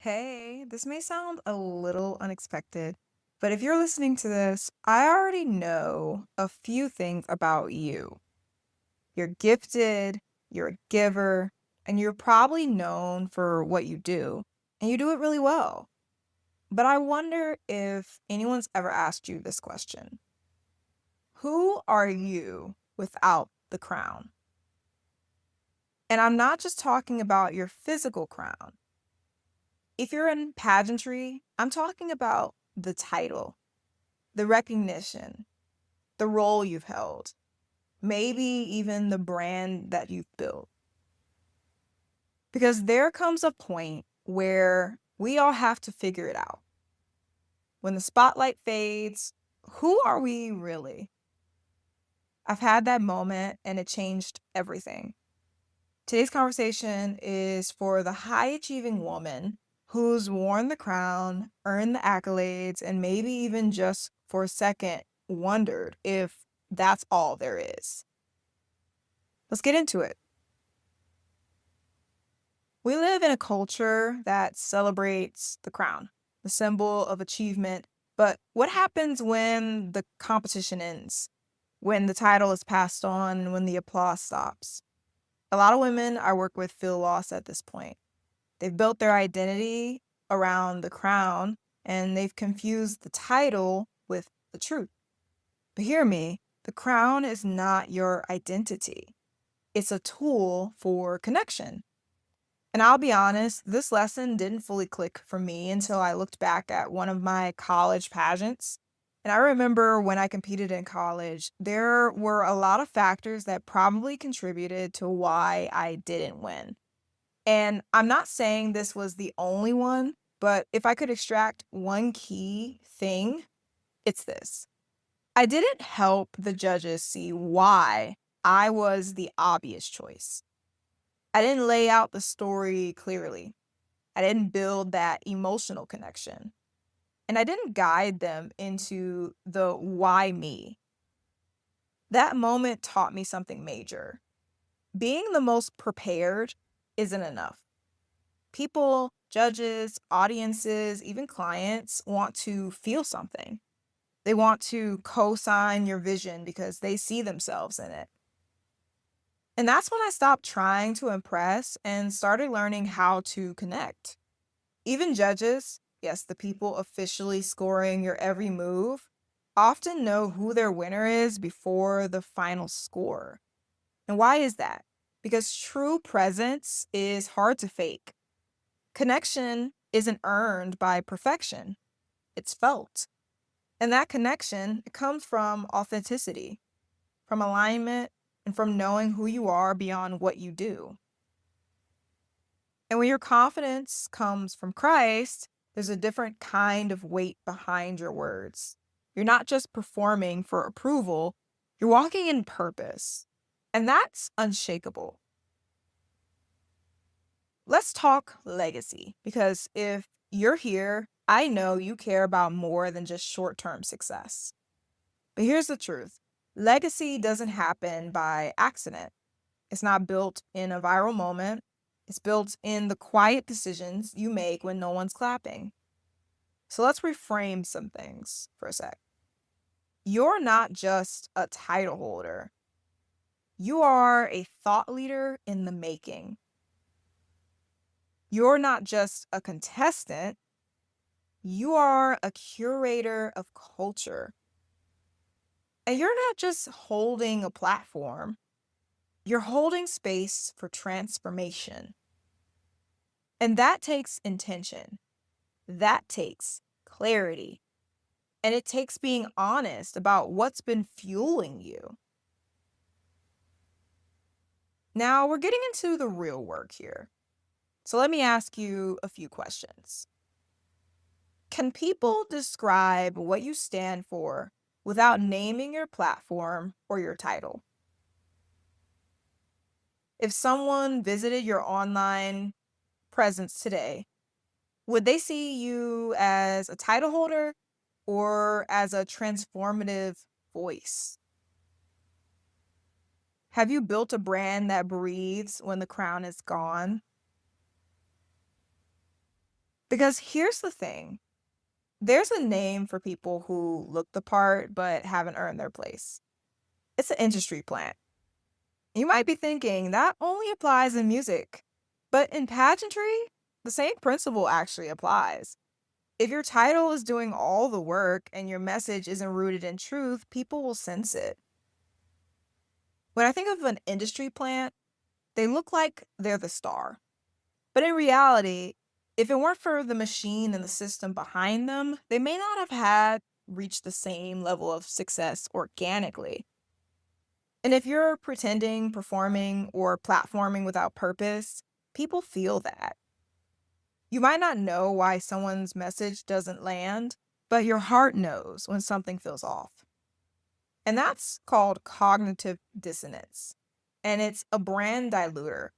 Hey, this may sound a little unexpected, but if you're listening to this, I already know a few things about you. You're gifted, you're a giver, and you're probably known for what you do, and you do it really well. But I wonder if anyone's ever asked you this question. Who are you without the crown? And I'm not just talking about your physical crown. If you're in pageantry, I'm talking about the title, the recognition, the role you've held, maybe even the brand that you've built. Because there comes a point where we all have to figure it out. When the spotlight fades, who are we really? I've had that moment and it changed everything. Today's conversation is for the high achieving woman who's worn the crown, earned the accolades, and maybe even just for a second wondered if that's all there is. Let's get into it. We live in a culture that celebrates the crown, the symbol of achievement. But what happens when the competition ends? When the title is passed on, when the applause stops? A lot of women I work with feel lost at this point. They've built their identity around the crown and they've confused the title with the truth. But hear me, the crown is not your identity. It's a tool for connection. And I'll be honest, this lesson didn't fully click for me until I looked back at one of my college pageants. And I remember when I competed in college, there were a lot of factors that probably contributed to why I didn't win. And I'm not saying this was the only one, but if I could extract one key thing, it's this. I didn't help the judges see why I was the obvious choice. I didn't lay out the story clearly. I didn't build that emotional connection. And I didn't guide them into the why me. That moment taught me something major. Being the most prepared isn't enough. People, judges, audiences, even clients want to feel something. They want to co sign your vision because they see themselves in it. And that's when I stopped trying to impress and started learning how to connect. Even judges, yes, the people officially scoring your every move, often know who their winner is before the final score. And why is that? Because true presence is hard to fake. Connection isn't earned by perfection, it's felt. And that connection, it comes from authenticity, from alignment, and from knowing who you are beyond what you do. And when your confidence comes from Christ, there's a different kind of weight behind your words. You're not just performing for approval, you're walking in purpose. And that's unshakable. Let's talk legacy because if you're here, I know you care about more than just short term success. But here's the truth, legacy doesn't happen by accident. It's not built in a viral moment, it's built in the quiet decisions you make when no one's clapping. So let's reframe some things for a sec. You're not just a title holder, you are a thought leader in the making. You're not just a contestant. You are a curator of culture. And you're not just holding a platform, you're holding space for transformation. And that takes intention, that takes clarity, and it takes being honest about what's been fueling you. Now we're getting into the real work here. So let me ask you a few questions. Can people describe what you stand for without naming your platform or your title? If someone visited your online presence today, would they see you as a title holder or as a transformative voice? Have you built a brand that breathes when the crown is gone? Because here's the thing, there's a name for people who look the part but haven't earned their place. It's an industry plant. You might be thinking that only applies in music, but in pageantry, the same principle actually applies. If your title is doing all the work and your message isn't rooted in truth, people will sense it. When I think of an industry plant, they look like they're the star. But in reality, if it weren't for the machine and the system behind them, they may not have had reached the same level of success organically. And if you're pretending, performing, or platforming without purpose, people feel that. You might not know why someone's message doesn't land, but your heart knows when something feels off. And that's called cognitive dissonance. And it's a brand diluter.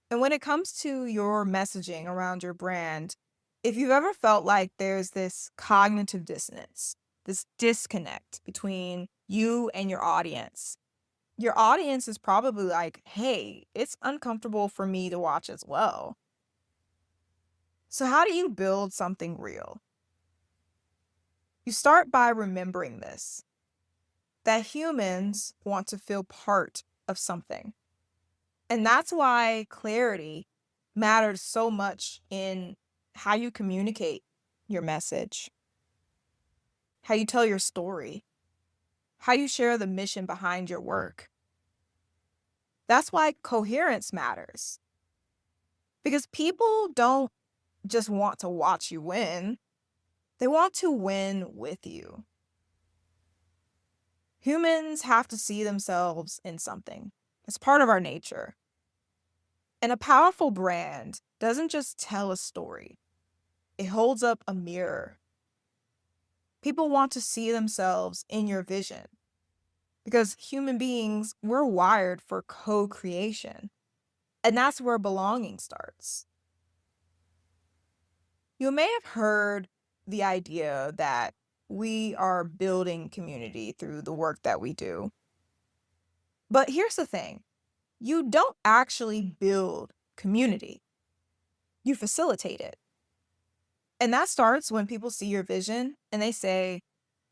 And when it comes to your messaging around your brand, if you've ever felt like there's this cognitive dissonance, this disconnect between you and your audience is probably like, hey, it's uncomfortable for me to watch as well. So, how do you build something real? You start by remembering this, that humans want to feel part of something. And that's why clarity matters so much in how you communicate your message, how you tell your story, how you share the mission behind your work. That's why coherence matters. Because people don't just want to watch you win, they want to win with you. Humans have to see themselves in something, it's part of our nature. And a powerful brand doesn't just tell a story, it holds up a mirror. People want to see themselves in your vision because human beings, we're wired for co creation. And that's where belonging starts. You may have heard the idea that we are building community through the work that we do. But here's the thing, you don't actually build community, you facilitate it. And that starts when people see your vision and they say,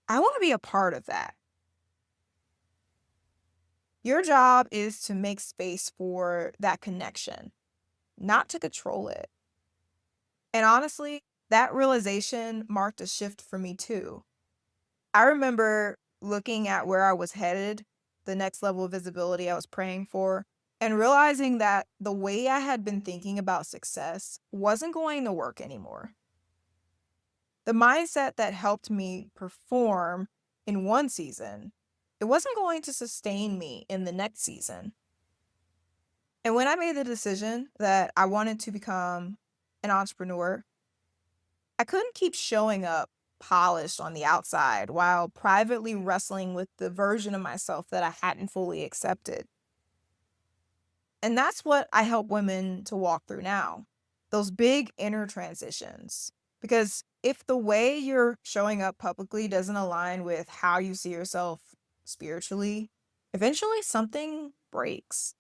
I want to be a part of that. Your job is to make space for that connection, not to control it. And honestly, that realization marked a shift for me too. I remember looking at where I was headed, the next level of visibility I was praying for, and realizing that the way I had been thinking about success wasn't going to work anymore. The mindset that helped me perform in one season, it wasn't going to sustain me in the next season. And when I made the decision that I wanted to become an entrepreneur, I couldn't keep showing up polished on the outside while privately wrestling with the version of myself that I hadn't fully accepted. And that's what I help women to walk through now, those big inner transitions. Because if the way you're showing up publicly doesn't align with how you see yourself spiritually, eventually something breaks.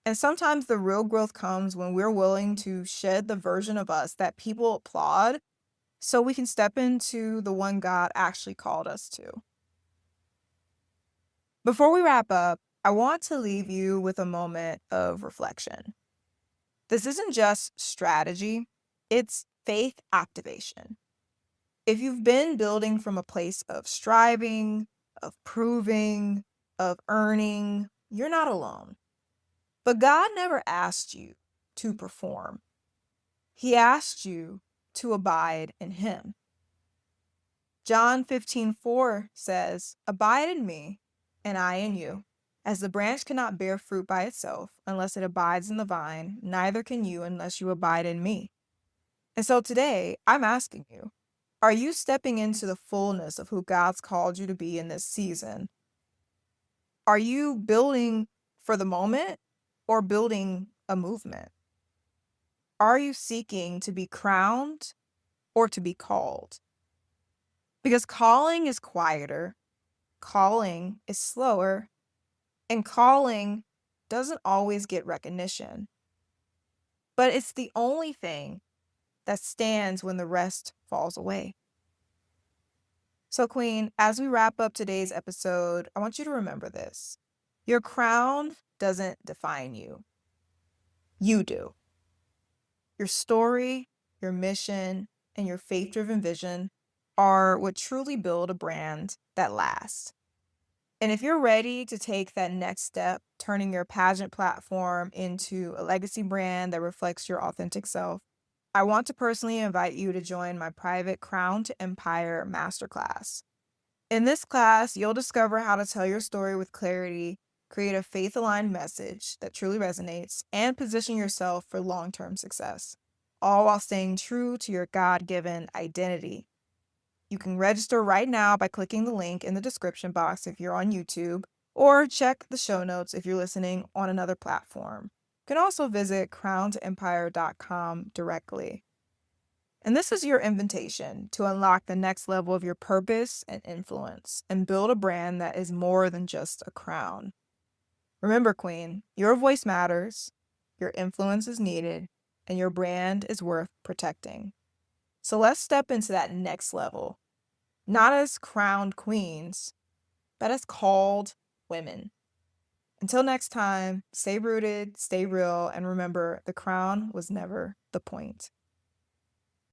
And sometimes the real growth comes when we're willing to shed the version of us that people applaud so we can step into the one God actually called us to. Before we wrap up, I want to leave you with a moment of reflection. This isn't just strategy, it's faith activation. If you've been building from a place of striving, of proving, of earning, you're not alone. But God never asked you to perform. He asked you to abide in Him. John 15:4 says, abide in me, and I in you. As the branch cannot bear fruit by itself unless it abides in the vine, neither can you unless you abide in me. And so today, I'm asking you, are you stepping into the fullness of who God's called you to be in this season? Are you building for the moment or building a movement? Are you seeking to be crowned or to be called? Because calling is quieter, calling is slower, and calling doesn't always get recognition. But it's the only thing that stands when the rest falls away. So, Queen, as we wrap up today's episode, I want you to remember this. Your crown doesn't define you, you do. Your story, your mission, and your faith driven vision are what truly build a brand that lasts. And if you're ready to take that next step, turning your pageant platform into a legacy brand that reflects your authentic self, I want to personally invite you to join my private Crown to Empire Masterclass. In this class, you'll discover how to tell your story with clarity, create a faith aligned message that truly resonates, and position yourself for long term success, all while staying true to your God given identity. You can register right now by clicking the link in the description box if you're on YouTube, or check the show notes if you're listening on another platform. You can also visit crowntoempire.com directly. And this is your invitation to unlock the next level of your purpose and influence and build a brand that is more than just a crown. Remember, Queen, your voice matters, your influence is needed, and your brand is worth protecting. So let's step into that next level, not as crowned queens, but as called women. Until next time, stay rooted, stay real, and remember the crown was never the point.